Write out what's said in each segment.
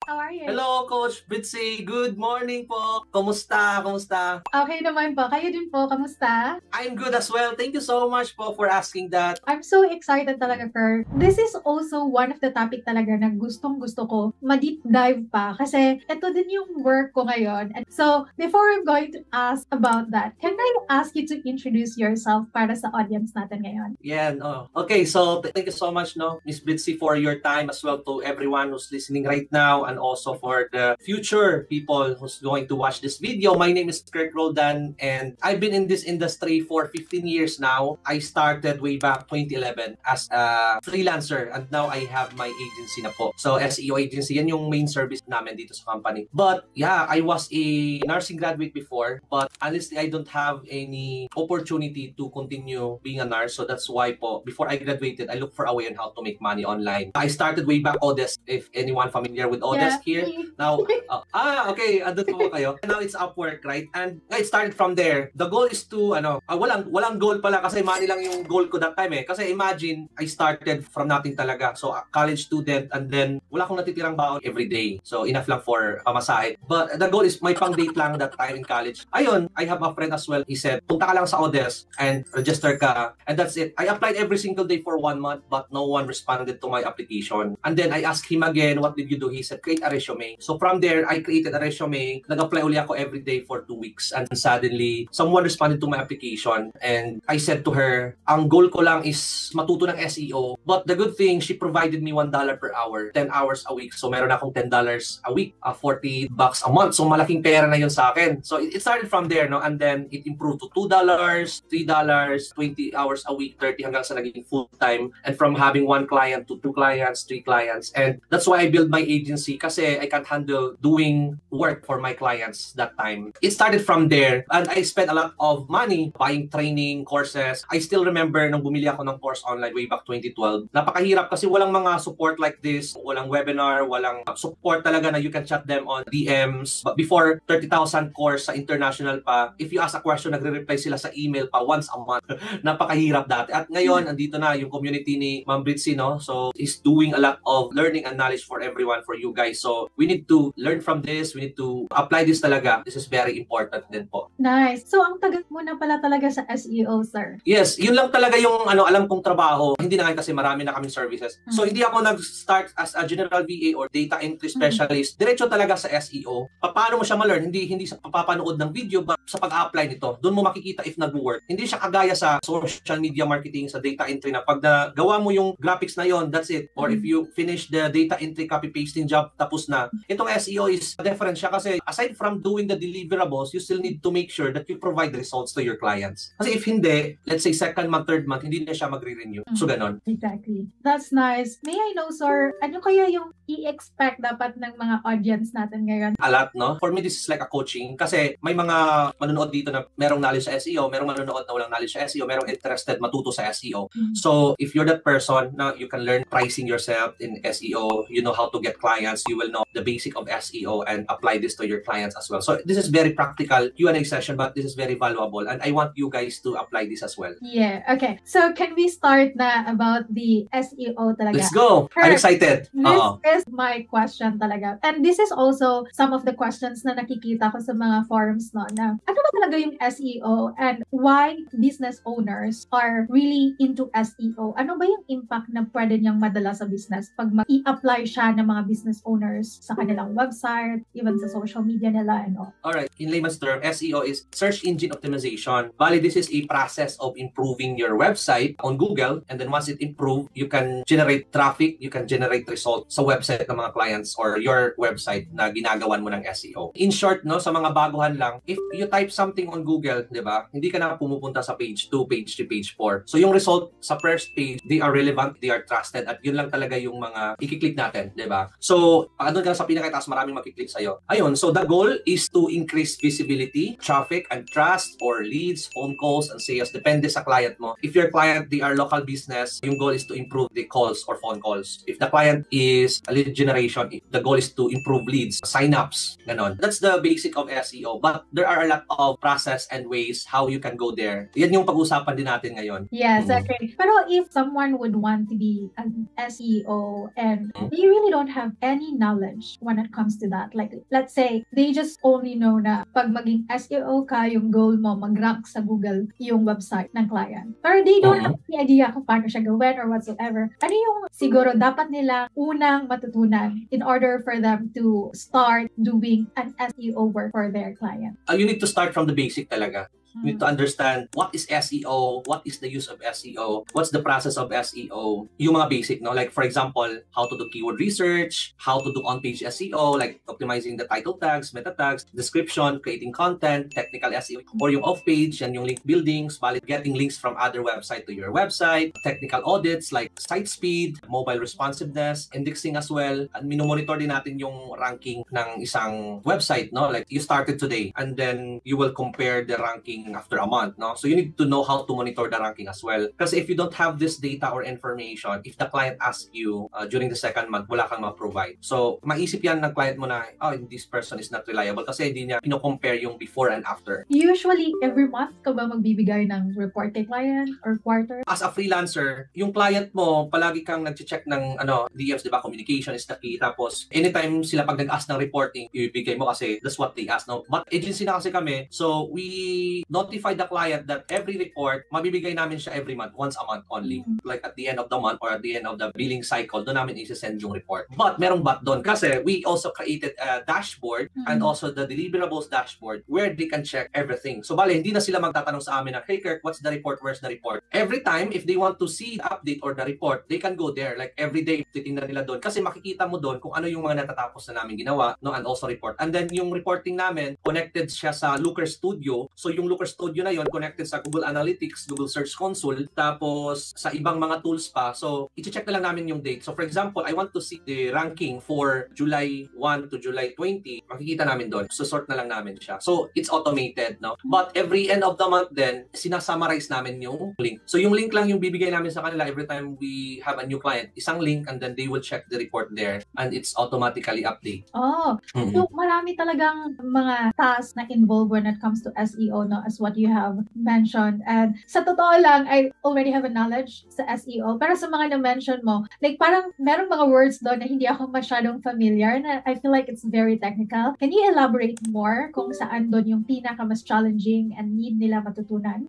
How are you? Hello, Coach Bitsy. Good morning po. Kumusta? Kumusta? Okay naman po. Kayo din po, kamusta? I'm good as well. Thank you so much po for asking that. I'm so excited talaga, Fer. This is also one of the topic talaga na gustong-gusto ko ma-deep dive pa kasi ito din yung work ko ngayon. And so, before I'm going to ask about that, can I ask you to introduce yourself para sa audience natin ngayon? Yeah, no. Okay, so thank you so much, no, Miss Bitsy, for your time as well to everyone who's listening right now and also for the future people who's going to watch this video. My name is Kurt Roldan and I've been in this industry for 15 years now. I started way back 2011 as a freelancer and now I have my agency na po. So SEO agency, yan yung main service namin dito sa company. But yeah, I was a nursing graduate before, but honestly, I don't have any opportunity to continue being a nurse. So that's why po, before I graduated, I looked for a way on how to make money online. I started way back Odesk, if anyone familiar with Odesk here. Now, okay, andun po kayo. Now it's Upwork, right? And it started from there. The goal is to, walang goal pala kasi money lang yung goal ko that time eh. Kasi imagine, I started from nothing talaga. So, a college student and then wala akong natitirang baon every day. So, enough lang for pamasahe. But the goal is may pang-date lang that time in college. Ayun, I have a friend as well. He said, punta ka lang sa Odesk and register ka. And that's it. I applied every single day for 1 month but no one responded to my application. And then I asked him again, what did you do? He said, create a resume. So from there, I created a resume. Nag-apply uli ako every day for 2 weeks. And suddenly, someone responded to my application. And I said to her, ang goal ko lang is matuto ng SEO. But the good thing, she provided me $1 per hour, 10 hours a week. So meron akong $10 a week, $40 a month. So malaking pera na yun sa akin. So it started from there, no? And then it improved to $2, $3, 20 hours a week, 30 hanggang sa naging full-time. And from having 1 client to 2 clients, 3 clients. And that's why I built my agency kasi I can't handle doing work for my clients that time. It started from there and I spent a lot of money buying training, courses. I still remember nung bumili ako ng course online way back 2012. Napakahirap kasi walang mga support like this, walang webinar, walang support talaga na you can chat them on DMs. But before 30,000 course sa international pa, if you ask a question, nagre-reply sila sa email pa once a month. Napakahirap dati. At ngayon, andito na yung community ni Ma'am Britzy, no? So, is doing a lot of learning and knowledge for everyone, for you guys. So, we need to learn from this. We need to apply this talaga. This is very important din po. Nice. So, ang tagal mo na pala talaga sa SEO, sir? Yes, yun lang talaga yung alam kong trabaho. Hindi na ngayon kasi marami na kaming services. So, hindi ako nag-start as a general VA or data entry specialist. Diretso talaga sa SEO. Paano mo siya ma-learn? Hindi sa papanood ng video, but sa pag-apply nito. Doon mo makikita if nag-work. Hindi siya kagaya sa social media marketing, sa data entry na pag nagawa mo yung graphics na yon, that's it. Or if you finish the data entry copy-pasting job, tapos na. Itong SEO is different siya kasi aside from doing the deliverables, you still need to make sure that you provide results to your clients. Kasi if hindi, let's say second month, third month, hindi na siya magre-renew. So, ganon. Exactly. That's nice. May I know, sir, ano kaya yung i-expect dapat ng mga audience natin ngayon? A lot, no? For me, this is like a coaching kasi may mga manonood dito na merong knowledge sa SEO, merong manonood na walang knowledge sa SEO, merong interested matuto sa SEO. So, if you're that person, na you can learn pricing yourself in SEO, you know how to get clients, you will know the basic of SEO and apply this to your clients as well. So, this is very practical Q&A session, but this is very valuable and I want you guys to apply this as well. Yeah, okay. So, can we start na about the SEO talaga? Let's go! I'm excited! This is my question talaga. And this is also some of the questions na nakikita ko sa mga forums, no, na ano ba talaga yung SEO and why business owners are really into SEO? Ano ba yung impact na pwede niyang madala sa business pag i-apply siya ng mga business owners sa kanilang website, even sa social media nila and all? Alright, in layman's term, SEO is search engine optimization. Bali, this is a process of improving your website on Google, and then once it improves, you can generate traffic, you can generate results sa website ng mga clients or your website na ginagawan mo ng SEO. In short, no, sa mga baguhan lang, if you type something on Google, di ba, hindi ka na pumupunta sa page 2, page 3, page 4. So yung result sa first page, they are relevant, they are trusted, at yun lang talaga yung mga ikiklik natin, di ba? So, andun ka sa pinakataas, maraming makiklik sa'yo. Ayun, so the goal is to increase visibility, traffic, and trust, or leads, phone calls, and sales. Depende sa client mo. If your client, they are local business, yung goal is to improve the calls or phone calls. If the client is a lead generation, the goal is to improve leads, sign-ups, ganon. That's the basic of SEO. But there are a lot of process and ways how you can go there. Yan yung pag-usapan din natin ngayon. Yes, okay. Pero if someone would want to be an SEO and they really don't have any any knowledge when it comes to that? Like, let's say, they just only know na pag maging SEO ka, yung goal mo, mag-rank sa Google yung website ng client. Pero they don't have any idea kung paano siya gawin or whatsoever. Ano yung siguro dapat nila unang matutunan in order for them to start doing an SEO work for their client? You need to start from the basic talaga. You need to understand what is SEO, what is the use of SEO, what's the process of SEO, yung mga basic, no? Like, for example, how to do keyword research, how to do on-page SEO, like optimizing the title tags, meta tags, description, creating content, technical SEO, or yung off-page, and yung link buildings, getting links from other website to your website, technical audits like site speed, mobile responsiveness, indexing as well, and minomonitor din natin yung ranking ng isang website, no? Like, you started today, and then you will compare the ranking after a month, no? So you need to know how to monitor the ranking as well. Kasi if you don't have this data or information, if the client asks you during the second month, wala kang ma-provide. So maisip yan ng client mo na, oh, this person is not reliable kasi hindi niya pino-compare yung before and after. Usually, every month ka ba magbibigay ng report kay client or quarter? As a freelancer, yung client mo, palagi kang nag-check ng DMs, di ba? Communication is the key. Tapos, anytime sila pag nag-ask ng reporting, ibibigay mo kasi that's what they ask, no? But agency na kasi kami, so we notify the client that every report, mabibigay namin siya every month, once a month only. Like at the end of the month or at the end of the billing cycle, doon namin isi-send yung report. But merong but doon kasi we also created a dashboard and also the deliverables dashboard where they can check everything. So bale, hindi na sila magtatanong sa amin na, hey Kirk, what's the report? Where's the report? Every time, if they want to see the update or the report, they can go there. Like every day, titingnan nila doon. Kasi makikita mo doon kung ano yung mga natatapos na namin ginawa, no? And also report. And then yung reporting namin, connected siya sa Looker Studio. So yung Looker Studio na yon connected sa Google Analytics, Google Search Console, tapos sa ibang mga tools pa. So, i-check na lang namin yung date. So, for example, I want to see the ranking for July 1 to July 20. Makikita namin doon. So, sort na lang namin siya. So, it's automated, no? But every end of the month then, sinasummarize namin yung link. So, yung link lang yung bibigay namin sa kanila every time we have a new client. Isang link and then they will check the report there and it's automatically updated. Oh, so marami talagang mga tasks na involved when it comes to SEO, no? As what you have mentioned. And sa totoo lang, I already have a knowledge sa SEO. Pero sa mga na-mention mo, like parang merong mga words doon na hindi ako masyadong familiar na I feel like it's very technical. Can you elaborate more kung saan doon yung pinaka mas challenging and need nila matutunan?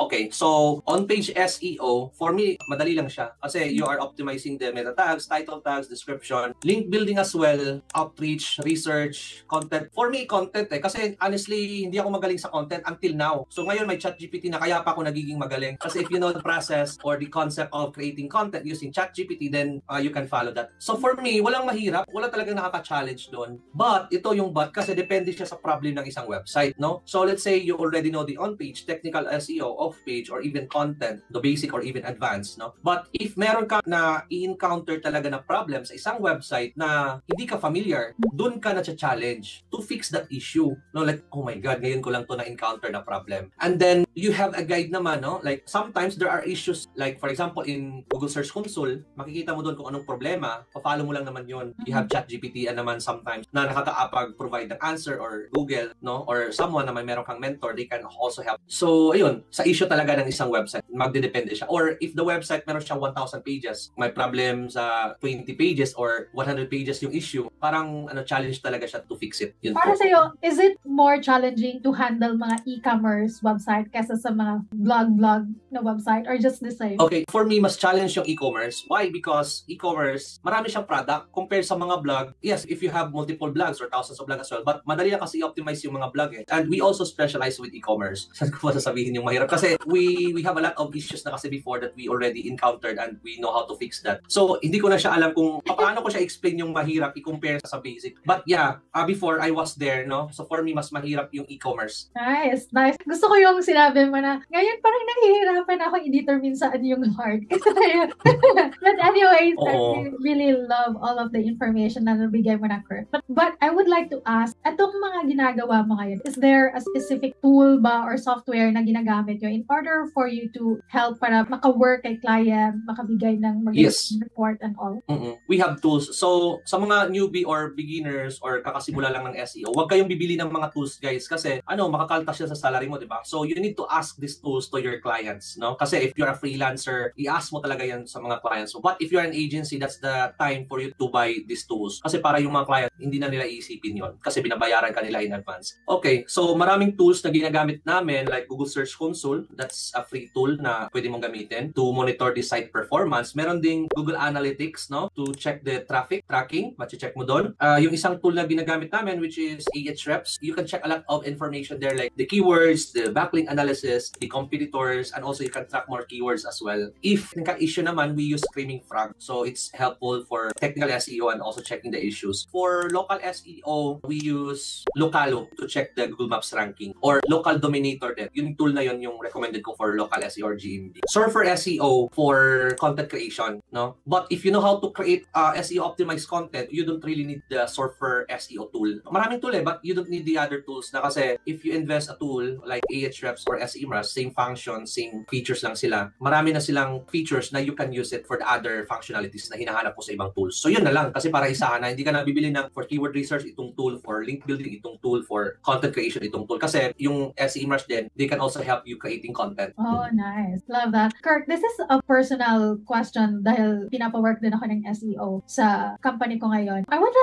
Okay, so on-page SEO, for me, madali lang siya. Kasi you are optimizing the meta tags, title tags, description, link building as well, outreach, research, content. For me, content kasi honestly, hindi ako magaling sa content until now. So ngayon may ChatGPT na kaya pa ako nagiging magaling. Kasi if you know the process or the concept of creating content using ChatGPT, then you can follow that. So for me, walang mahirap, wala talagang nakaka-challenge doon. But ito yung but kasi depende siya sa problem ng isang website, no? So let's say you already know the on-page, technical SEO, off-page, or even content, the basic or even advanced, no? But if meron ka na i-encounter talaga na problem sa isang website na hindi ka familiar, doon ka na challenge to fix that issue, no? Like, oh my God, ngayon ko lang to na-encounter na problem. And then you have a guide naman, no? Like sometimes there are issues, like for example in Google Search Console, makikita mo doon kung anong problema, pa-follow mo lang naman yun. You have ChatGPT naman sometimes na nakakapag-provide ng answer, or Google, no? Or someone na may meron kang mentor, they can also help. So ayun, sa issue talaga ng isang website, magdedepende siya. Or if the website meron siyang 1,000 pages, may problem sa 20 pages or 100 pages yung issue, parang challenge talaga siya to fix it. Yun Para po. sa'yo, is it more challenging to handle mga e-commerce website kesa sa mga blog na website, or just the same? Okay, for me, mas challenge yung e-commerce. Why? Because e-commerce, marami siyang product compared sa mga blog. Yes, if you have multiple blogs or thousands of blogs as well, but madali lang kasi i-optimize yung mga blog eh. And we also specialize with e-commerce. Saan ko pa sasabihin yung mahirap? Kasi we have a lot of issues na kasi before that we already encountered and we know how to fix that. So, hindi ko na siya alam kung paano ko siya explain yung mahirap i-compare sa basic. But yeah, before I was there, no? So for me, mas mahirap yung e-commerce. Nice. Gusto ko yung sinabi mo na, ngayon parang nahihirapan ako i-determine saan yung hard. But anyways, I really love all of the information na nabigay mo na, Kirk. But I would like to ask, atong mga ginagawa mo ngayon, is there a specific tool ba or software na ginagamit nyo in order for you to help para maka-work kay client, makabigay ng magandang report and all? We have tools. So, sa mga newbie or beginners or kakasimula lang ng SEO, huwag kayong bibili ng mga tools, guys, kasi makakaltas siya sa salary mo, di ba? So, you need to to ask these tools to your clients, no? Kasi if you're a freelancer, i-ask mo talaga yan sa mga clients. So, but if you're an agency, that's the time for you to buy these tools. Kasi para yung mga client, hindi na nila iisipin yon kasi binabayaran ka nila in advance. Okay, so maraming tools na ginagamit namin like Google Search Console. That's a free tool na pwede mong gamitin to monitor the site performance. Meron ding Google Analytics, no? To check the traffic tracking. Machi-check mo doon. Yung isang tool na ginagamit namin which is Ahrefs. You can check a lot of information there like the keywords, the backlink analysis, the competitors, and also you can track more keywords as well. If nagka-issue naman, we use Screaming Frog. So it's helpful for technical SEO and also checking the issues. For local SEO, we use Localo to check the Google Maps ranking or Local Dominator din. Yung tool na yun yung recommended ko for local SEO or GMB. Surfer SEO for content creation, no? But if you know how to create SEO optimized content, you don't really need the Surfer SEO tool. Maraming tool but you don't need the other tools na kasi if you invest a tool like Ahrefs or SEMrush, same function, same features lang sila. Marami na silang features na you can use it for the other functionalities na hinahanap mo sa ibang tools. So yun na lang kasi para isahan na hindi ka na bibili ng for keyword research itong tool, for link building itong tool, for content creation itong tool kasi yung SEMrush din, they can also help you creating content. Oh, nice. Love that. Kirk, this is a personal question dahil pinapawork din ako ng SEO sa company ko ngayon. I would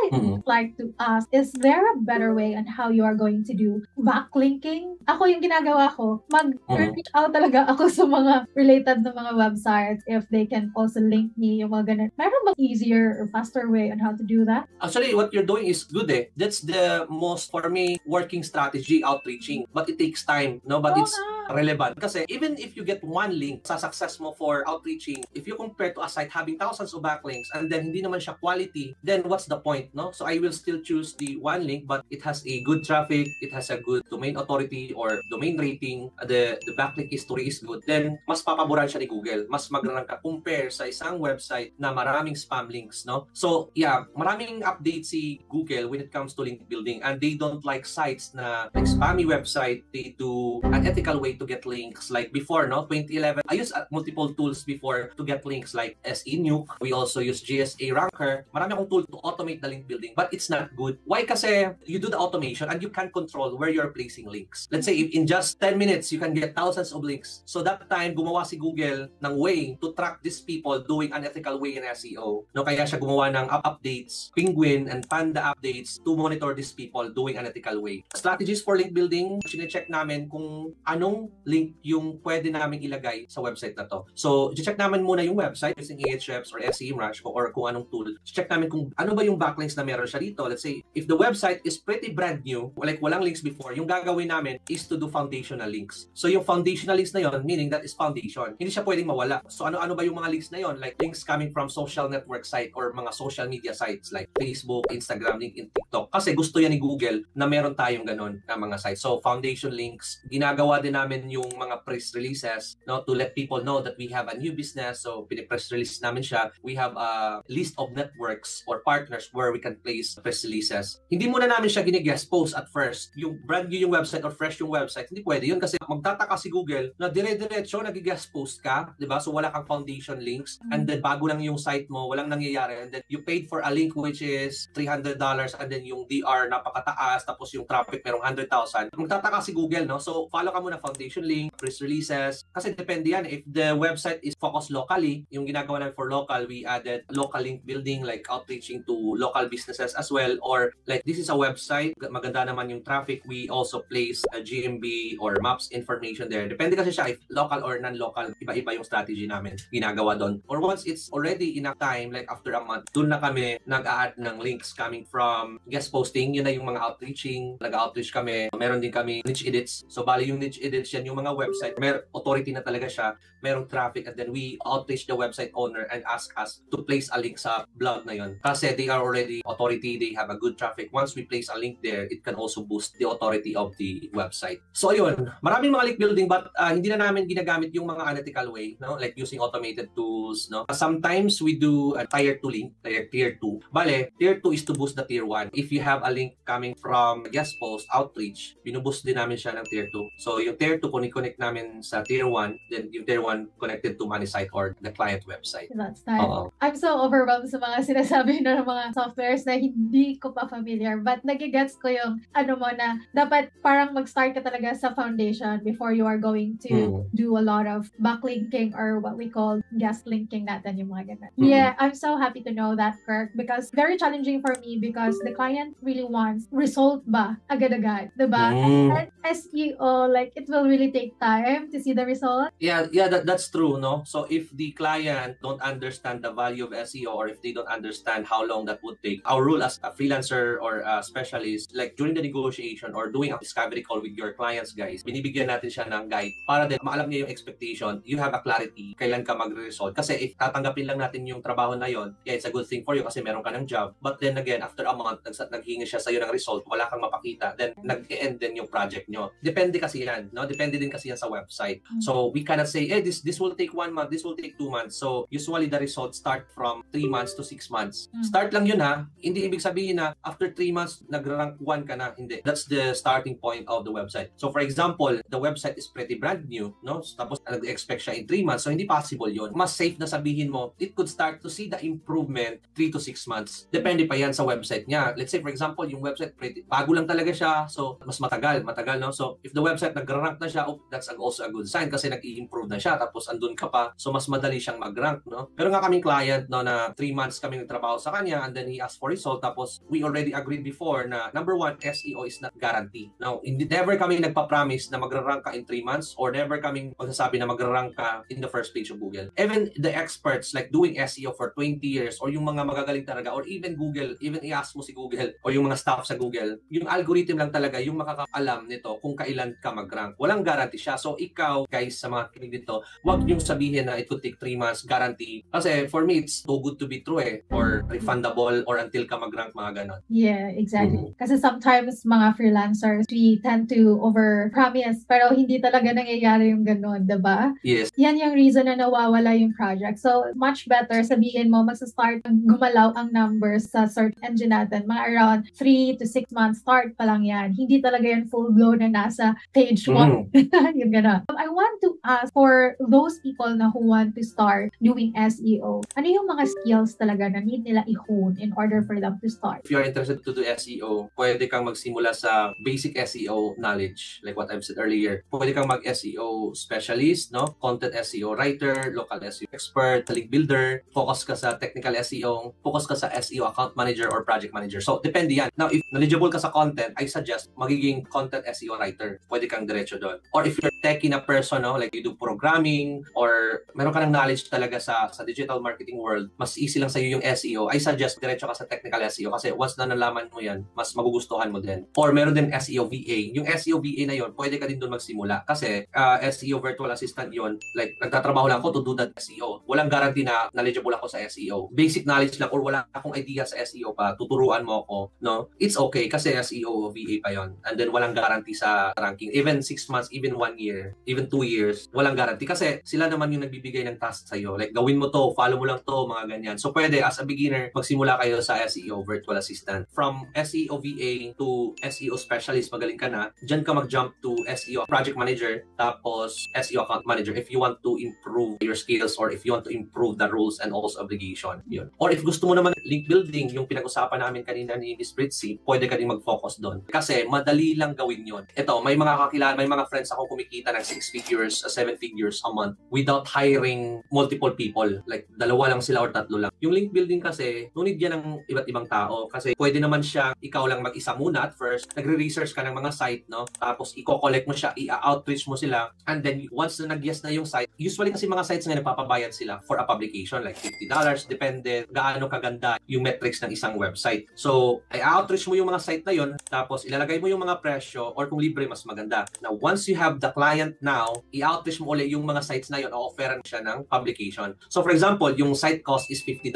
like to ask, is there a better way on how you are going to do backlinking? Ako yung ginagawa ko, mag-reach out talaga ako sa mga related na mga websites if they can also link me, yung mga ganun. Meron bang easier or faster way on how to do that? Actually, what you're doing is good eh. That's the most, for me, working strategy, outreaching. But it takes time, no? But it's relevant. Kasi even if you get one link sa success mo for outreaching, if you compare to a site having thousands of backlinks and then hindi naman siya quality, then what's the point, no? So I will still choose the one link but it has a good traffic, it has a good domain authority or domain rating, the backlink history is good, then mas papaboran siya ni Google. Mas mag-rank ka compare sa isang website na maraming spam links, no? So yeah, maraming update si Google when it comes to link building and they don't like sites na like spammy website. They do an ethical way to get links. Like before, no? 2011, I used multiple tools before to get links like SENuke. We also use GSA Ranker. Marami akong tool to automate the link building but it's not good. Why? Kasi you do the automation and you can't control where you're placing links. Let's say if in just 10 minutes you can get thousands of links. So that time, gumawa si Google ng way to track these people doing unethical way in SEO. No, kaya siya gumawa ng updates, Penguin and Panda updates to monitor these people doing unethical way. Strategies for link building, sine-check namin kung anong link yung pwede namin ilagay sa website na to. So, check namin muna yung website using Ahrefs or SEMrush or kung anong tool. Check namin kung ano ba yung backlinks na meron siya dito. Let's say, if the website is pretty brand new, like walang links before, yung gagawin namin is to do foundational links. So, yung foundational links na yon, meaning that is foundation. Hindi siya pwedeng mawala. So, ano ba yung mga links na yon? Like links coming from social network site or mga social media sites like Facebook, Instagram, LinkedIn, TikTok. Kasi gusto yan ni Google na meron tayong ganun na mga sites. So, foundation links. Ginagawa din namin yung mga press releases, no, to let people know that we have a new business. So, pinipress release namin siya. We have a list of networks or partners where we can place press releases. Hindi muna namin siya gine-guest post at first. Yung brand new yung website or fresh yung website, hindi pwede yun kasi magtataka si Google na dire-diretso nag-guest post ka, di ba? So, wala kang foundation links and then bago lang yung site mo, walang nangyayari and then you paid for a link which is $300 and then yung DR napakataas tapos yung traffic merong 100,000. Magtataka si Google, no? So, follow ka muna foundation link, press releases. Kasi depende yan. If the website is focused locally, yung ginagawa namin for local, we added local link building like outreaching to local businesses as well. Or like this is a website, maganda naman yung traffic, we also place a GMB or maps information there. Depende kasi siya if local or non-local, iba-iba yung strategy namin ginagawa doon. Or once it's already enough time, like after a month, doon na kami nag-a-add ng links coming from guest posting. Yun na yung mga outreaching. Nag-outreach kami. Meron din kami niche edits. So, bali yung niche edits yan, yung mga website, may authority na talaga siya, merong traffic, and then we outreach the website owner and ask us to place a link sa blog na yun. Kasi they are already authority, they have a good traffic. Once we place a link there, it can also boost the authority of the website. So, ayun, maraming mga link building but hindi na namin ginagamit yung mga unethical way, no? Like using automated tools, no? Sometimes we do a tier 2 link, tier 2. Bale, tier 2 is to boost the tier 1. If you have a link coming from guest post, outreach, binuboost din namin siya ng tier 2. So, yung tier Tier 2, connect namin sa Tier 1, then yung Tier 1 connected to MoneySite or the client website. That's nice. I'm so overwhelmed sa mga sinasabi ng mga softwares na hindi ko pa familiar. But nagigets ko yung ano mo na dapat parang mag-start ka talaga sa foundation before you are going to do a lot of backlinking or what we call guest linking natin yung mga ganun. Yeah, I'm so happy to know that, Kirk, because very challenging for me because the client really wants result ba agad-agad, diba? And SEO, like it will really take time to see the result. Yeah, that's true, no? So if the client don't understand the value of SEO or if they don't understand how long that would take, our rule as a freelancer or a specialist, like during the negotiation or doing a discovery call with your clients, guys, binibigyan natin siya ng guide para din maalam niya yung expectation, you have a clarity kailan ka magre-resolve. Kasi if tatanggapin lang natin yung trabaho na yon, yeah, it's a good thing for you kasi meron ka ng job. But then again, after a month, naghingi siya sa'yo ng result, wala kang mapakita, then nag-end din yung project nyo. Depende kasi yan, no? Depende din kasi yan sa website. So we cannot say, this will take 1 month, this will take 2 months. So usually the results start from 3 months to 6 months. Start lang yun ha. Hindi ibig sabihin na after 3 months, nag-rank 1 ka na. Hindi. That's the starting point of the website. So for example, the website is pretty brand new, no? Tapos nag-expect siya in 3 months. So hindi possible yun. Mas safe na sabihin mo, it could start to see the improvement 3 to 6 months. Depende pa yan sa website niya. Let's say for example, yung website pretty bago lang talaga siya. So mas matagal, no? So if the website nag-rank na siya, that's also a good sign kasi nag-i-improve na siya tapos andun ka pa. So mas madali siyang mag-rank, no? Pero nga kaming client, no, na 3 months kami nagtrabaho sa kanya and then he asked for result tapos we already agreed before na number 1, SEO is not guarantee. Now, never kami nagpa-promise na mag-rank ka in 3 months or never kaming magsasabi na mag-rank ka in the first page of Google. Even the experts like doing SEO for 20 years or yung mga magagaling talaga or even Google, even i-ask mo si Google or yung mga staff sa Google, yung algorithm lang talaga yung makakaalam nito kung kailan ka mag-rank. Walang guarantee siya. So ikaw, guys, sa mga kinig dito, wag yung sabihin na it could take 3 months guarantee. Kasi for me, it's too good to be true or refundable or until ka mag-rank, mga ganon. Yeah, exactly. Kasi sometimes mga freelancers, we tend to over-promise pero hindi talaga nangyayari yung ganon, diba? Yes. Yan yung reason na nawawala yung project. So, much better sabihin mo, magsa-start gumalaw ang numbers sa search engine natin. Mga around 3 to 6 months start pa lang yan. Hindi talaga yan full-blown na nasa page 1. Yung ganon. I want to ask for those people na who want to start doing SEO, ano yung mga skills talaga na need nila i-hone in order for them to start? If you're interested to do SEO, pwede kang magsimula sa basic SEO knowledge, like what I've said earlier. Pwede kang mag-SEO specialist, no? Content SEO writer, local SEO expert, link builder, focus ka sa technical SEO, focus ka sa SEO account manager or project manager. So, depende yan. Now, if knowledgeable ka sa content, I suggest magiging content SEO writer. Pwede kang diretso doon. Or if you're techie na person, no? Like you do programming or meron ka ng knowledge talaga sa digital marketing world, mas easy lang sa'yo yung SEO, I suggest diretso ka sa technical SEO kasi once na nalaman mo yan, mas magugustuhan mo din. Or meron din SEO VA. Yung SEO VA na yon, pwede ka din doon magsimula kasi SEO virtual assistant yon, like nagtatrabaho lang ako to do that SEO. Walang guarantee na knowledgeable ako sa SEO. Basic knowledge lang or wala akong idea sa SEO pa, tuturuan mo ako, no? It's okay kasi SEO VA pa yon. And then walang guarantee sa ranking. Even 6 months, even 1 year, even 2 years, walang guarantee kasi sila naman yung nagbibigay ng task sa'yo. Like gawin mo to, follow mo lang to, mga ganyan. So pwede as a beginner, magsimula kayo sa SEO virtual assistant. From SEO VA to SEO specialist, magaling ka na, dyan ka mag-jump to SEO project manager, tapos SEO account manager if you want to improve your skills or if you want to improve the rules and also obligation. Yun. Or if gusto mo naman link building, yung pinag-usapan namin kanina ni Miss Britzy, pwede ka din mag-focus doon. Kasi madali lang gawin yun. Ito, may mga kakilala, may mga friends ako kumikita ng 6 figures, 7 figures a month without hiring multiple people. Like, 2 lang sila or 3 lang. Yung link building kasi, no need yan ng iba't ibang tao. Kasi pwede naman siya, ikaw lang mag-isa muna at first. Nagre-research ka ng mga site, no? Tapos, i-collect mo siya, i-outreach mo sila. And then, once na nag-yes na yung site, usually kasi mga sites nga nagpapabayad sila for a publication, like $50. Depende gaano kaganda yung metrics ng isang website. So, i-outreach mo yung mga site na yun, tapos ilalagay mo yung mga presyo or kung libre, mas maganda. Now, once you have the client now, i-outreach mo ulit yung mga sites na yun, o-offeran siya ng publication. So, for example, yung site cost is $50,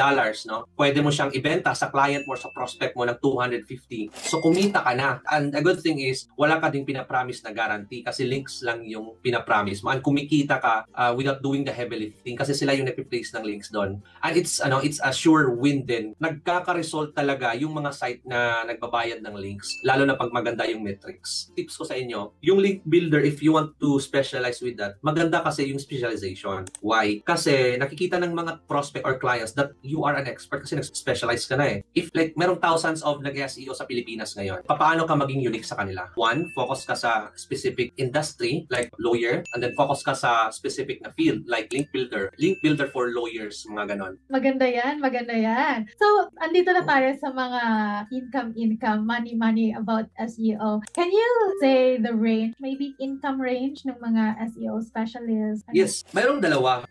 no? Pwede mo siyang ibenta sa client mo, sa prospect mo ng $250. So, kumita ka na. And a good thing is, wala ka ding pinapromise na guarantee kasi links lang yung pinapromise mo. And kumikita ka without doing the heavy lifting kasi sila yung nag-place ng links doon. And it's a sure win din. Nagkaka-result talaga yung mga site na nagbabayad ng links, lalo na pag maganda yung metrics. Tips ko sa inyo, yung link builder builder, if you want to specialize with that, maganda kasi yung specialization. Why? Kasi nakikita ng mga prospect or clients that you are an expert kasi nag-specialize ka na eh. If like merong thousands of nag-SEO sa Pilipinas ngayon, paano ka maging unique sa kanila? One, focus ka sa specific industry like lawyer, and then focus ka sa specific na field like link builder. Link builder for lawyers, mga ganon. Maganda yan, maganda yan. So, andito na tayo sa mga income, money about SEO. Can you say the range, maybe income range ng mga SEO specialists? Yes, mayroong dalawa,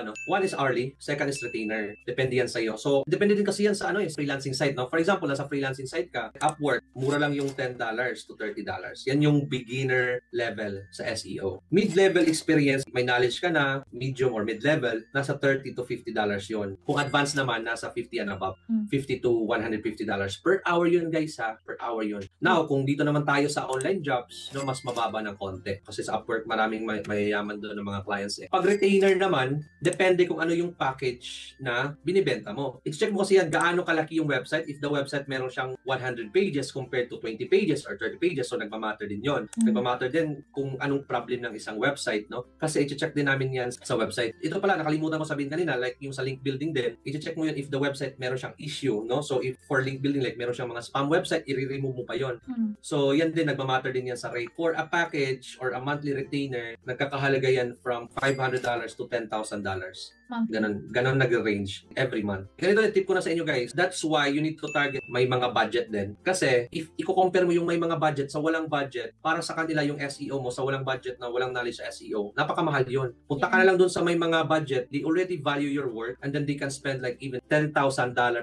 no? One is hourly, second is retainer. Depende yan sa iyo. So, depende din kasi yan sa freelancing site, no? For example, nasa freelancing site ka, Upwork, mura lang yung $10 to $30. Yan yung beginner level sa SEO. Mid-level experience, may knowledge ka na, medium or mid-level, nasa $30 to $50 yun. Kung advanced naman, nasa 50 and above. $50 to $150 per hour yun, guys, ha? Per hour yun. Now, kung dito naman tayo sa online jobs, no, mas mababa ng konti. Kasi sa Upwork, maraming mayayaman doon ng mga clients eh. Pag retainer naman, depende kung ano yung package na binibenta mo. I-check mo kasi yan, gaano kalaki yung website. If the website meron siyang 100 pages compared to 20 pages or 30 pages, so nagmamatter din yon. Nagmamatter din kung anong problem ng isang website, no? Kasi i-check din namin yan sa website. Ito pala, nakalimutan ko sabihin kanina, like yung sa link building din, i-check mo yun if the website meron siyang issue, no? So if for link building, like meron siyang mga spam website, i-remove mo pa yon. So yan din, nagmamatter din yan sa rate. For a package or a monthly retainer, nagkakahalaga yan from $500 to $10,000. Ganon nag-range every month. Ganito yung tip ko na sa inyo, guys. That's why you need to target may mga budget din. Kasi if i-compare mo yung may mga budget sa walang budget, para sa kanila yung SEO mo sa walang budget na walang knowledge sa SEO, napakamahal yun. Punta ka na lang dun sa may mga budget, they already value your work and then they can spend like even $10,000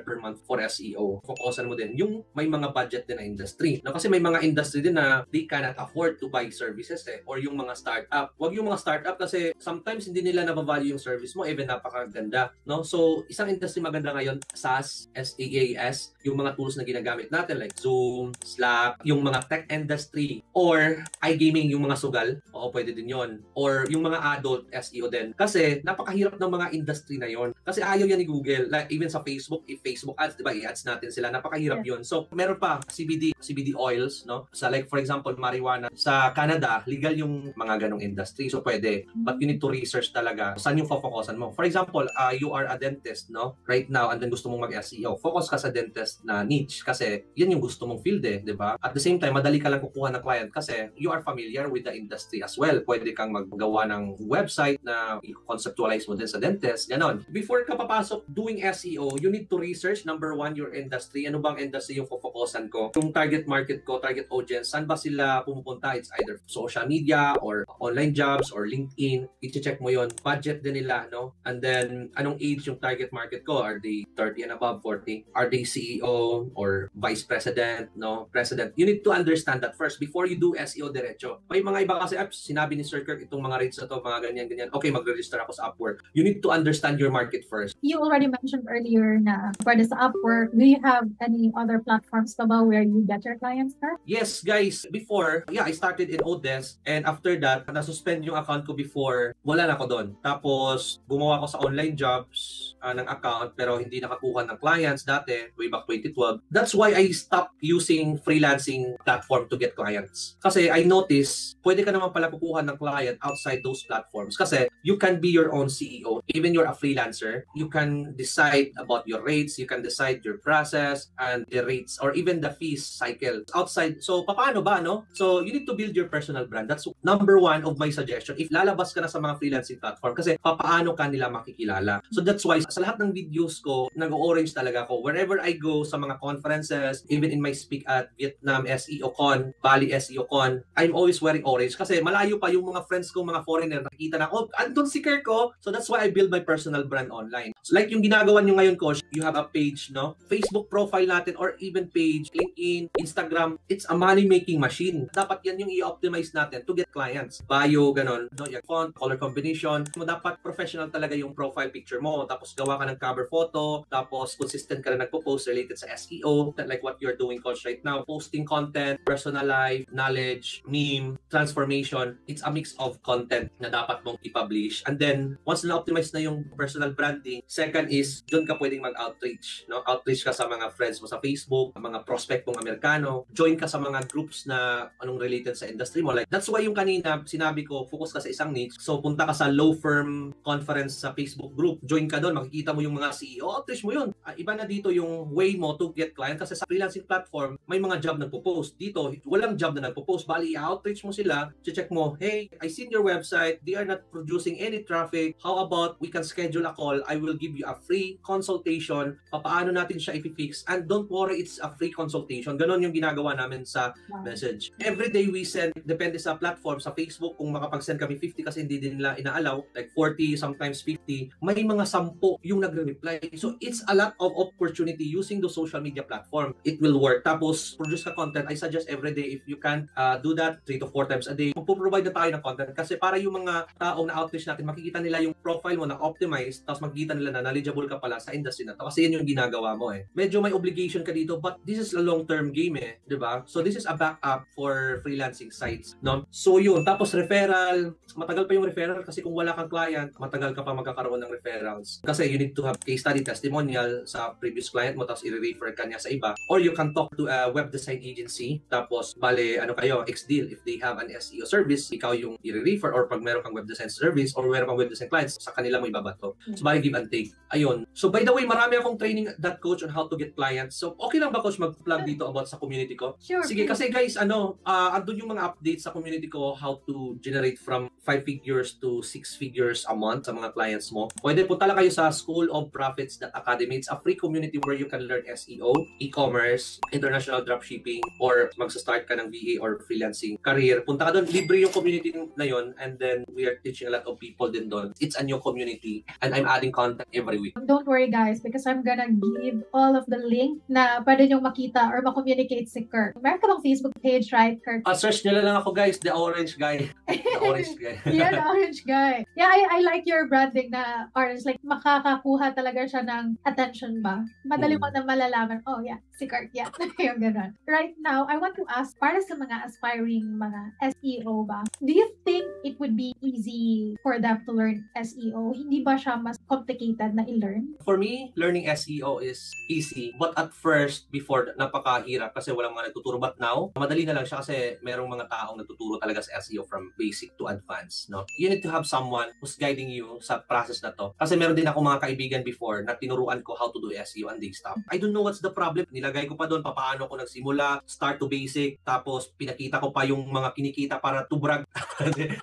per month for SEO. Focusan mo din yung may mga budget din na industry. No, kasi may mga industry din na they cannot afford to buy services eh. Or yung mga startup. Wag yung mga startup kasi sometimes hindi nila nabavalue yung service mo, even napakaganda, no? So, isang industry maganda ngayon, SaaS, SaaS, yung mga tools na ginagamit natin like Zoom, Slack, yung mga tech industry, or iGaming, yung mga sugal, oo, pwede din yon. Or yung mga adult SEO din. Kasi, napakahirap ng mga industry na yon. Kasi ayaw yan ni Google. Like, even sa Facebook, if Facebook ads, diba, i-ads natin sila, napakahirap yon. So, meron pa, CBD oils, no? Sa like, for example, marijuana. Sa Canada, legal yung mga ganong industry. So, pwede. But you need to research talaga saan yung focusan mo. For example, you are a dentist, no? Right now, and then gusto mong mag-SEO. Focus ka sa dentist na niche kasi yan yung gusto mong field eh, di ba? At the same time, madali ka lang kukuha ng client kasi you are familiar with the industry as well. Pwede kang maggawa ng website na i-conceptualize mo din sa dentist, ganon. Before ka papasok doing SEO, you need to research, number one, your industry. Ano bang industry yung focusan ko? Yung target market ko, target audience, saan ba sila pumupunta? It's either social media or online jobs or LinkedIn. I-check mo yon. Budget din nila, no? And then, anong age yung target market ko? Are they 30 and above, 40? Are they CEO or vice president, no? President. You need to understand that first before you do SEO diretso. May mga iba kasi apps, sinabi ni Sir Kirk, itong mga rates na to, mga ganyan. Okay, mag-register ako sa Upwork. You need to understand your market first. You already mentioned earlier na pwede sa Upwork. Do you have any other platforms pa ba where you get your clients from? Yes, guys. Before, I started in Odesk and after that, nasuspend yung account ko before. Wala na ako doon. Tapos, gumawa ako sa online jobs ng account pero hindi nakakuha ng clients dati, way back 2012. That's why I stopped using freelancing platform to get clients. Kasi I noticed, pwede ka naman pala kukuha ng client outside those platforms. Kasi you can be your own CEO. Even you're a freelancer, you can decide about your rates, you can decide your process and the rates or even the fees cycle outside. So, paano ba, no? So, you need to build your personal brand. That's number one of my suggestion. If lalabas ka na sa mga freelancing platform, kasi paano ka nila makikilala. So, that's why sa lahat ng videos ko, nag-orange talaga ako. Wherever I go sa mga conferences, even in my speak at Vietnam SEO Con, Bali SEO Con, I'm always wearing orange kasi malayo pa yung mga friends ko, mga foreigner, nakikita na, oh, andun si Kirk ko. So that's why I build my personal brand online. So like yung ginagawa nyo ngayon, Coach, you have a page, no? Facebook profile natin or even page, LinkedIn, Instagram, it's a money-making machine. Dapat yan yung i-optimize natin to get clients. Bio, ganon, no? Yung font, color combination, dapat professional talaga yung profile picture mo, tapos gawa ka ng cover photo, tapos consistent ka na nagpo-post related sa SEO, like what you're doing, Coach, right now. Posting content, personal life, knowledge, meme, transformation. It's a mix of content na dapat mong i-publish. And then, once na-optimize na yung personal branding, second is, doon ka pwedeng mag-outreach. No? Outreach ka sa mga friends mo sa Facebook, mga prospect mong Amerikano. Join ka sa mga groups na anong related sa industry mo. Like, that's why yung kanina, sinabi ko, focus ka sa isang niche. So, punta ka sa law firm conference sa Facebook group. Join ka doon, makikita mo yung mga CEO. Outreach mo yun. Iba na dito yung way mo to get client kasi sa freelancing platform, may mga job nagpo-post. Dito, walang job na nagpo-post. Bali, i-outreach mo sila, check mo, hey, I seen your website, they are not producing any traffic. How about we can schedule a call? I will give you a free consultation. Paano natin siya i-fix? And don't worry, it's a free consultation. Ganon yung ginagawa namin sa message. Every day we send, depende sa platform, sa Facebook, kung makapag-send kami 50 kasi hindi din nila inaalaw, like 40, sometimes 50, may mga 10 yung nagre-reply. So, it's a lot of opportunity using the social media platform. It will work. Tapos, produce ka content. I suggest every day, if you can do that 3 to 4 times a day, magpo-provide na tayo ng content kasi para yung mga taong na-outreach natin, makikita nila yung profile mo na optimized, tapos makikita nila na knowledgeable ka pala sa industry na to. Kasi yun yung ginagawa mo eh. Medyo may obligation ka dito, but this is a long-term game eh. Diba? So, this is a backup for freelancing sites. No? So, yun. Tapos, referral. Matagal pa yung referral kasi kung wala kang client, matagal ka pa magkakaroon ng referrals. Kasi you need to have case study testimonial sa previous client mo, tapos i-refer ka niya sa iba. Or you can talk to a web design agency, tapos bale, ano kayo, ex-deal. If they have an SEO service, ikaw yung i-refer, or pag meron kang web design service, or meron kang web design clients, sa kanila mo ibabato. So, bale, give and take. Ayun. So, by the way, marami akong training that coach on how to get clients. So, okay lang ba, coach, mag-plug dito about sa community ko? Sure. Sige, kasi guys, andun yung mga updates sa community ko, how to generate from 5 figures to 6 figures a month sa mga clients mo. Pwede punta lang kayo sa School of Profits.Academy. It's a free community where you can learn SEO, e-commerce, international dropshipping, or magsa-start ka ng VA or freelancing career. Punta ka doon, libre yung community na yon, and then we are teaching a lot of people din doon. It's a new community and I'm adding content every week. Don't worry guys, because I'm gonna give all of the link na pwede nyo makita or makommunicate si Kirk. Meron ka bang Facebook page, right, Kirk? Search nyo lang ako guys, the orange guy. The orange guy. Yeah, the orange guy. Yeah, I like your branding na orange. Like, makakakuha talaga siya ng attention ba? Madali mo na malalaman, oh yeah, si Kirk, yeah. Yung ganun. Right now, I want to ask, para sa mga aspiring mga SEO ba, do you think it would be easy for them to learn SEO? Hindi ba siya mas complicated na i-learn? For me, learning SEO is easy. But at first, before, napakahirap kasi walang mga nagtuturo. But now, madali na lang siya kasi merong mga taong nagtuturo talaga sa SEO from basic to advanced. No? You need to have someone who's guiding you sa process na to. Kasi meron din ako mga kaibigan before na tinuruan ko how to do SEO and they stop. I don't know what's the problem. Nilagay ko pa doon paano ako nagsimula, start to basic, tapos pinakita ko pa yung mga kinikita para to brag,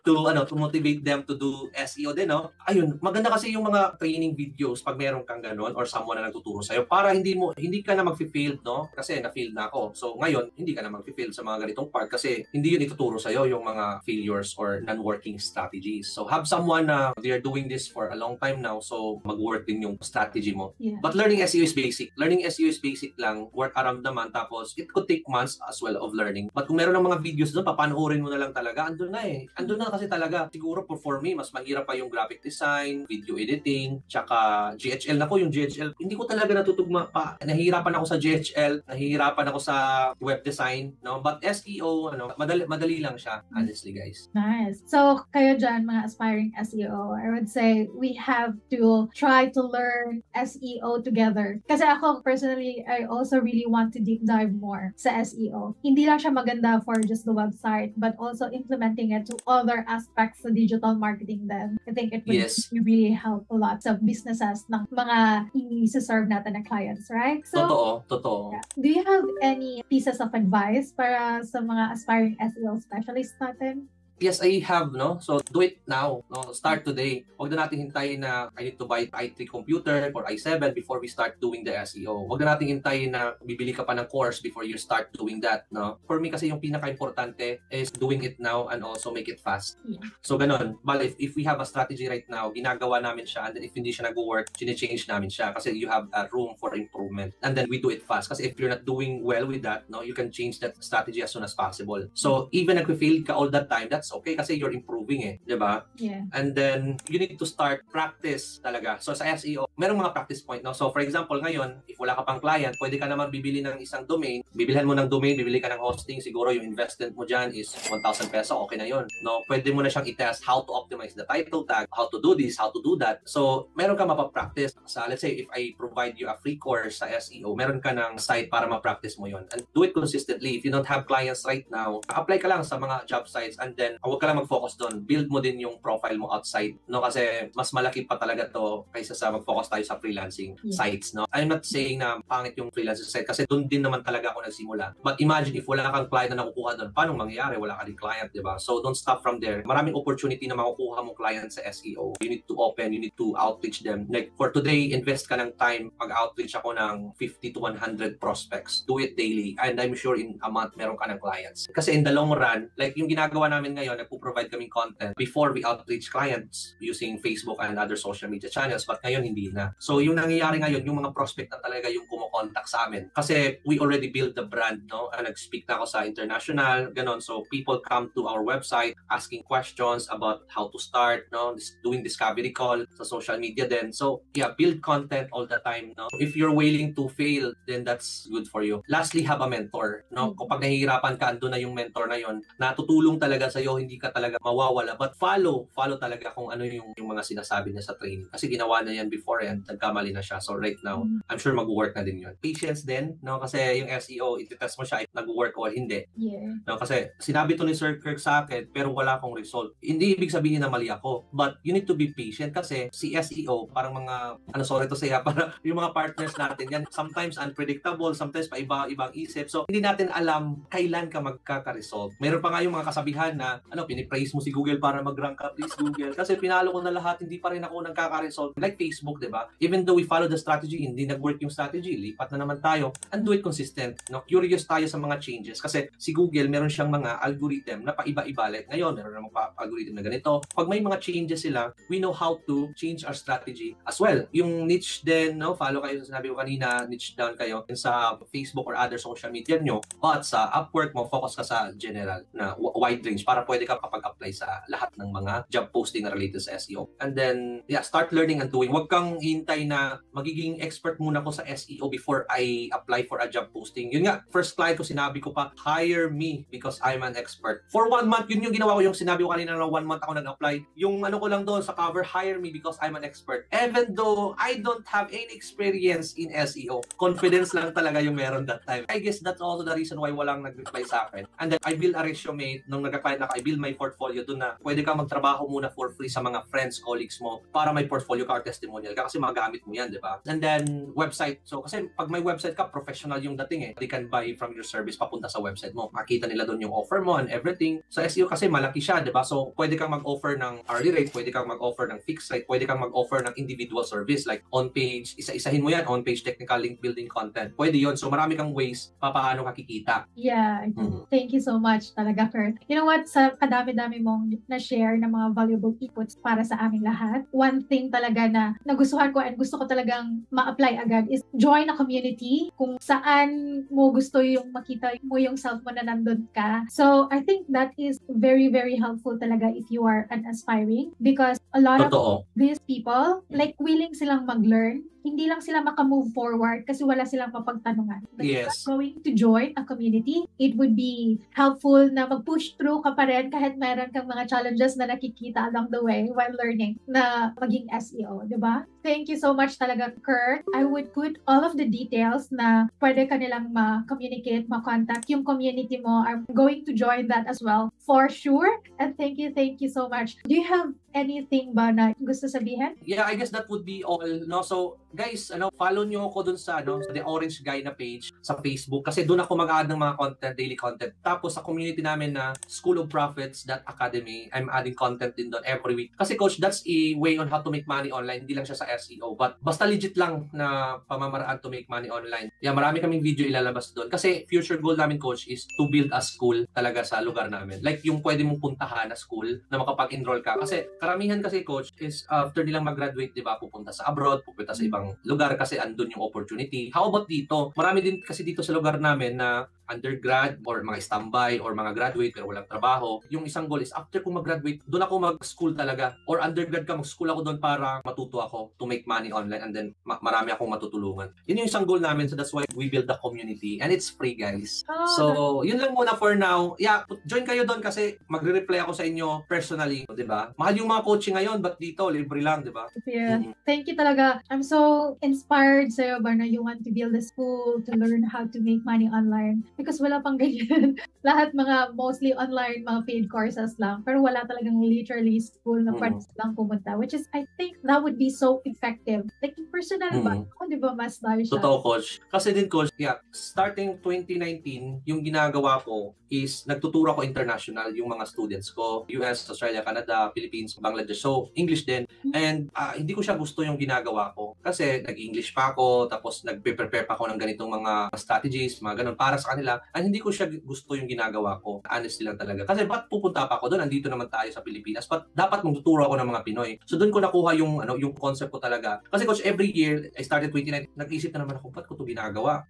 to motivate them to do SEO din, no? Ayun, maganda kasi yung mga training videos pag meron kang ganun or someone na nagtuturo sa'yo para hindi ka na mag-fail, no? Kasi na-fail na ako. So ngayon, hindi ka na mag-fail sa mga ganitong part kasi hindi yun ituturo sa'yo yung mga failures or non-working strategies. So have someone na they are doing this for a long time now, so mag-work din yung strategy mo. Yeah. But learning SEO is basic. Learning SEO is basic lang, work around naman, tapos it could take months as well of learning. But kung meron ng mga videos doon, papanoorin mo na lang talaga, andun na eh. Andun na kasi talaga. Siguro for me, mas mahirap pa yung graphic design, video editing, tsaka GHL na ko, yung GHL. Hindi ko talaga natutugma pa. Nahihirapan ako sa GHL, nahihirapan ako sa web design, no? But SEO, madali lang siya, honestly, guys. Nice. So, kayo dyan, mga aspiring SEO, I would say we have to try to learn SEO together. Kasi ako, personally, I also really want to deep dive more sa SEO. Hindi lang siya maganda for just the website, but also implementing it to other aspects sa digital marketing then. I think it would really help a lot sa businesses ng mga i-serve natin na clients, right? So, Totoo. Yeah. Do you have any pieces of advice para sa mga aspiring SEO specialists natin? Yes, I have, no? So, do it now, no? Start today. Huwag na natin hintayin na I need to buy i3 computer or i7 before we start doing the SEO. Huwag na natin hintayin na bibili ka pa ng course before you start doing that, no? For me kasi yung pinaka-importante is doing it now and also make it fast. Yeah. So, ganun. But if we have a strategy right now, ginagawa namin siya, and then if hindi siya nag-work, change namin siya kasi you have a room for improvement. And then we do it fast. Kasi if you're not doing well with that, no, you can change that strategy as soon as possible. So, even if we failed ka all that time, that's that's okay kasi you're improving eh, di ba? Yeah. And then, you need to start practice talaga. So, sa SEO, merong mga practice point, no? So, for example, ngayon, if wala ka pang client, pwede ka naman bibili ng isang domain. Bibilhan mo ng domain, bibili ka ng hosting. Siguro yung investment mo dyan is 1,000 peso. Okay na yun. No? Pwede mo na siyang i-test how to optimize the title tag, how to do this, how to do that. So, meron ka mapapractice. Sa, let's say, if I provide you a free course sa SEO, meron ka ng site para ma-practice mo yun. And do it consistently. If you don't have clients right now, apply ka lang sa mga job sites and then huwag ka lang mag-focus doon. Build mo din yung profile mo outside, no? Kasi mas malaki pa talaga to kaysa sa mag-focus tayo sa freelancing sites, no? I'm not saying na pangit yung freelancing site kasi doon din naman talaga ako nagsimula. But imagine if wala kang client na nakukuha doon, paano mangyayari? Wala ka din client, di ba? So don't stop from there. Maraming opportunity na makukuha mong client sa SEO. You need to open, you need to outreach them. Like for today, invest ka ng time, mag-outreach ako ng 50 to 100 prospects. Do it daily. And I'm sure in a month, meron ka ng clients. Kasi in the long run, like yung ginagawa namin ngayon, nagpo-provide kaming content before we outreach clients using Facebook and other social media channels. But ngayon, hindi na. So yung nangyayari ngayon, yung mga prospect na talaga yung kumokontak sa amin. Kasi we already built the brand, no? Nag-speak na ako sa international, ganon. So people come to our website asking questions about how to start, no? Doing discovery call sa social media then. So yeah, build content all the time, no? If you're willing to fail, then that's good for you. Lastly, have a mentor, no? Kapag nahihirapan ka, ando na yung mentor na yon, natutulong talaga sa'yo, hindi ka talaga mawawala. But follow talaga kung ano yung mga sinasabi niya sa training. Kasi ginawa na yan before and nagkamali na siya. So right now, I'm sure mag-work na din yun. Patience din, no? Kasi yung SEO, ititest mo siya if nag-work o hindi. Yeah. No? Kasi sinabi to ni Sir Kirk sa akin, pero wala akong result. Hindi ibig sabihin na mali ako. But you need to be patient kasi si SEO, parang mga, sorry to say para yung mga partners natin yan, sometimes unpredictable, sometimes paiba-ibang isip. So, hindi natin alam kailan ka magkaka-result. Meron pa nga yung mga kasabihan na, pinipraise mo si Google para mag-rank ka, please Google. Kasi pinalo ko na lahat, hindi pa rin ako nagkaka-result. Like Facebook, di ba? Even though we follow the strategy, hindi nag-work yung strategy, lipat na naman tayo and do it consistent. No? Curious tayo sa mga changes. Kasi si Google, meron siyang mga algorithm na paiba-iba. Like ngayon, meron namang algorithm na ganito. Pag may mga changes sila, we know how to change our strategy as well. Yung niche din, no? Follow kayo, sinabi ko kanina, niche down kayo sa Facebook or other social media nyo. But sa Upwork mo, focus ka sa general na wide range para pwede ka kapag-apply sa lahat ng mga job posting na related sa SEO. And then, yeah, start learning and doing. Huwag kang hintay na magiging expert muna ko sa SEO before I apply for a job posting. Yun nga, first client ko, sinabi ko pa, hire me because I'm an expert. For 1 month, yun yung ginawa ko, yung sinabi ko kanina na 1 month ako nag-apply. Yung ko lang doon sa cover, hire me because I'm an expert. Even though I don't have any experience in SEO, confidence lang talaga yung meron that time. I guess that's also the reason why walang nag-reply sa akin. And then I build a resume nung nag-apply na I build my portfolio doon na pwede kang magtrabaho muna for free sa mga friends, colleagues mo para may portfolio ka or testimonial ka kasi magamit mo yan, di ba? And then website. So kasi pag may website ka, professional yung dating eh. They can buy from your service papunta sa website mo. Makita nila doon yung offer mo and everything. Sa SEO kasi malaki siya, di ba? So pwede kang mag-offer ng hourly rate, pwede kang mag-offer ng fixed rate, pwede kang mag-offer ng individual service like on-page, isa-isahin mo yan, on-page technical link building content. Pwede yon. So marami kang ways paano ka kikita. Yeah. Thank you so much talaga, Kurt. You know what? Sa kadami-dami mong na-share ng mga valuable inputs para sa aming lahat, one thing talaga na nagustuhan ko and gusto ko talagang ma-apply agad is join a community kung saan mo gusto yung makita mo yung self mo na nandun ka. So, I think that is very, very helpful talaga if you are an aspiring because a lot of these people, like willing silang mag-learn, hindi lang sila maka-move forward kasi wala silang mapagtanungan. But if you're going to join a community, it would be helpful na mag-push through ka pa rin kahit meron kang mga challenges na nakikita along the way while learning na maging SEO, di ba? Thank you so much talaga, Kurt. I would put all of the details na pwede ka nilang ma-communicate, ma-contact yung community mo. I'm going to join that as well for sure. And thank you so much. Do you have anything ba na gusto sabihin? Yeah, I guess that would be all, no? So, guys, follow nyo ako dun sa The Orange Guy na page sa Facebook kasi dun ako mag-add ng mga content, daily content. Tapos sa community namin na School of Profits.academy, I'm adding content din doon every week. Kasi coach, that's a way on how to make money online. Hindi lang siya sa SEO, but basta legit lang na pamamaraan to make money online. Yeah, marami kaming video ilalabas doon. Kasi future goal namin, coach, is to build a school talaga sa lugar namin. Like yung pwede mong puntahan na school na makapag-enroll ka. Kasi karamihan kasi, coach, is after nilang mag-graduate, di ba, pupunta sa abroad, pupunta sa ibang lugar kasi andun yung opportunity. How about dito? Marami din kasi dito sa lugar namin na undergrad or mga standby or mga graduate pero walang trabaho, yung isang goal is after ko mag-graduate, doon ako mag-school talaga. Or undergrad ka, mag-school ako doon para matuto ako to make money online and then marami akong matutulungan. Yun yung isang goal namin, so that's why we build the community and it's free, guys. So, yun lang muna for now. Yeah, join kayo doon kasi magre-reply ako sa inyo personally, 'di ba? Mahal yung mga coaching ngayon, but dito libre lang, 'di ba? Yeah. Thank you talaga. I'm so inspired sa'yo, Barna. You want to build a school to learn how to make money online. Because wala pang ganyan. Lahat mga mostly online, mga paid courses lang. Pero wala talagang literally school na pwede lang pumunta. Which is, I think, that would be so effective. Like, personal ba? O, di ba, mas dahil siya? Totoo, coach. Kasi din, coach, starting 2019, yung ginagawa ko is nagtuturo ko international yung mga students ko. US, Australia, Canada, Philippines, Bangladesh. So, English din. And hindi ko siya gusto yung ginagawa ko. Kasi nag-English pa ako, tapos nag-prepare pa ako ng ganitong mga strategies, mga ganun, para sa kanila. And hindi ko siya gusto yung ginagawa ko. Honestly lang talaga. Kasi ba't pupunta pa ako doon? Andito naman tayo sa Pilipinas. But dapat magtuturo ako ng mga Pinoy. So, doon ko nakuha yung concept ko talaga. Kasi, coach, every year, I started 29, nag-isip na naman ako, ba't ko ito ginagawa?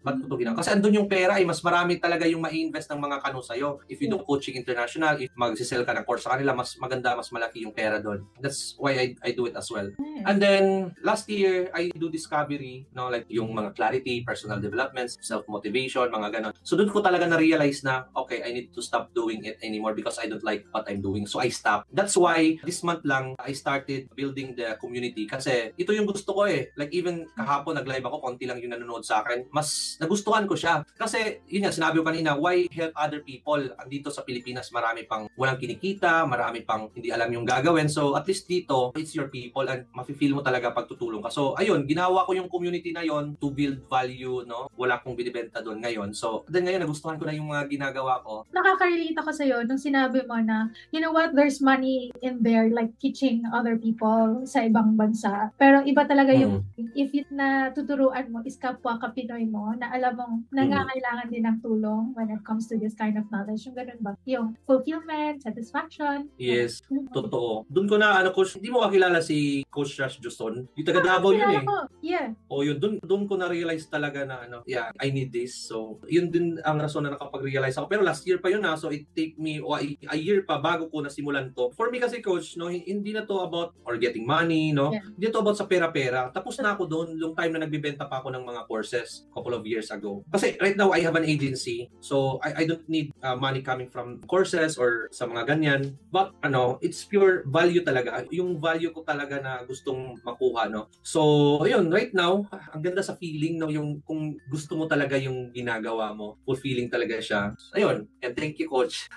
Kasi andun yung pera, mas marami talaga yung ma-invest ng mga kano sa'yo. If you do coaching international, if mag-sell ka ng course sa kanila, mas maganda, mas malaki yung pera doon. That's why I do it as well. And then, last year, I do discovery, like yung mga clarity, personal developments, self-motivation, mga ganon. So, doon ko talaga na-realize na, okay, I need to stop doing it anymore because I don't like what I'm doing. So, I stopped. That's why, this month lang, I started building the community kasi ito yung gusto ko eh. Like, even kahapon, nag-live ako, konti lang yung nanonood sa akin. Mas nagustuhan ko siya. Kasi, yun nga, sinabi ko kanina, why help other people? Andito sa Pilipinas, marami pang walang kinikita, marami pang hindi alam yung gagawin. So, at least dito, it's your people and mafe-feel mo talaga pagtutulong ka. So, ayun, ginawa ko yung community na yon to build value, no? Wala akong binibenta doon ngayon. So, then ngayon, nagustuhan ko na yung mga ginagawa ko. Nakaka-relate ako sa'yo nung sinabi mo na, you know what, there's money in there, like teaching other people sa ibang bansa. Pero iba talaga yung, if it na tuturuan mo is kapwa ka-Pinoy mo, na alam mong nangangailangan din ng tulong when it comes to this kind of knowledge. Yung ganun ba? Yung fulfillment, satisfaction. Yes, totoo. Doon ko na, coach, hindi mo kakilala si Coach Josh Juston. Yung taga Davao yun eh. Yeah. O yun, doon ko na-realize talaga na, I need this. So, yun din ang rason na nakapag-realize ako. Pero last year pa yun so it take me a year pa bago ko nasimulan to. For me kasi, coach, hindi na to about or getting money, Yeah. Hindi to about sa pera-pera. Tapos na ako doon, yung time na nagbibenta pa ako ng mga courses couple of years ago. Kasi right now, I have an agency. So, I don't need money coming from courses or sa mga ganyan. But, it's pure value talaga. Yung value ko talaga na gustong makuha, So, ayun, right now, ang ganda sa feeling, yung kung gusto mo talaga yung ginagawa mo, fulfilling talaga siya. Ayun, and thank you, Coach,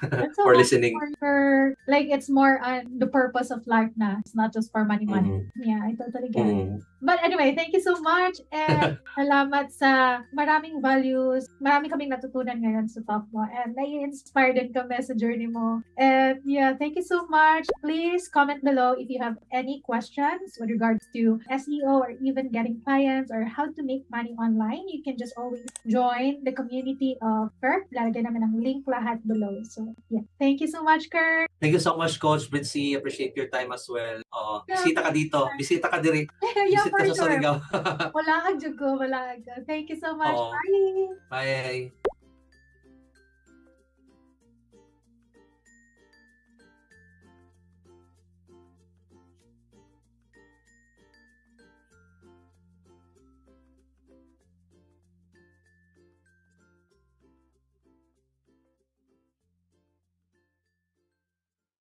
for listening. Like, it's more on the purpose of life na. It's not just for money. Yeah, I totally get it. But anyway, thank you so much and salamat sa maraming values. Marami kaming natutunan ngayon sa talk mo and nai-inspire din kami sa journey mo. And yeah, thank you so much. Please comment below if you have any questions with regards to SEO or even getting clients or how to make money online. You can just always join the community of Kirk. Lalagay namin ang link lahat below. So yeah, thank you so much, Kirk. Thank you so much, Coach Britzy. Appreciate your time as well. Bisita ka dito. Bisita ka diri. Yeah, Visit ka sa Surigao. Wala ka, Jugo. Wala ka. Thank you so much. Bye. Bye.